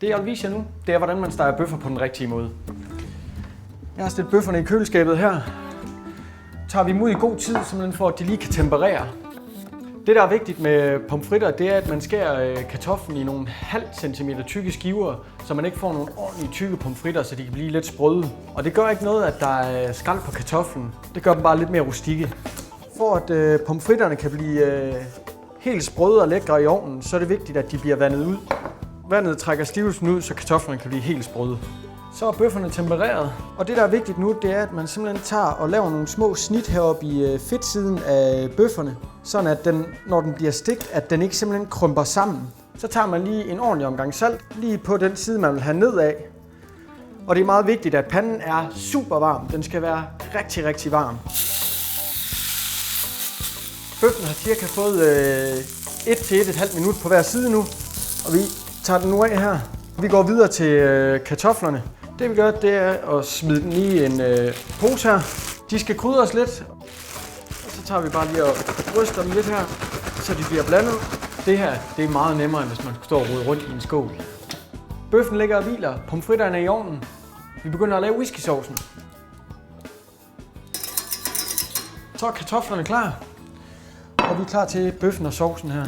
Det jeg vil vise jer nu, det er hvordan man steger bøffer på den rigtige måde. Jeg har stillet bøfferne i køleskabet her. Tager vi dem ud i god tid, simpelthen for at de lige kan temperere. Det der er vigtigt med pomfritter, det er at man skærer kartoflen i nogle halv centimeter tykke skiver, så man ikke får nogle ordentlige tykke pomfritter, så de kan blive lidt sprøde. Og det gør ikke noget, at der er skal på kartoflen. Det gør dem bare lidt mere rustikke. For at pomfritterne kan blive helt sprøde og lækre i ovnen, så er det vigtigt, at de bliver vandet ud. Vandet trækker stivelsen ud, så kartoflerne kan blive helt sprøde. Så er bøfferne tempereret, og det der er vigtigt nu, det er, at man simpelthen tager og laver nogle små snit heroppe i fedtsiden af bøfferne, sådan at den, når den bliver stegt, at den ikke simpelthen krymper sammen. Så tager man lige en ordentlig omgang salt, lige på den side, man vil have nedad. Og det er meget vigtigt, at panden er super varm. Den skal være rigtig, rigtig varm. Bøffen har cirka fået 1-1,5 minut på hver side nu, og vi tager den nu af her. Vi går videre til kartoflerne. Det vi gør, det er at smide den i en pose her. De skal krydres lidt, og så tager vi bare lige og ryster dem lidt her, så de bliver blandet. Det her, det er meget nemmere, end hvis man står og rode rundt i en skål. Bøffen ligger og hviler, pomfritterne er i ovnen. Vi begynder at lave whiskysaucen. Så er kartoflerne klar, og vi er klar til bøffen og sovsen her.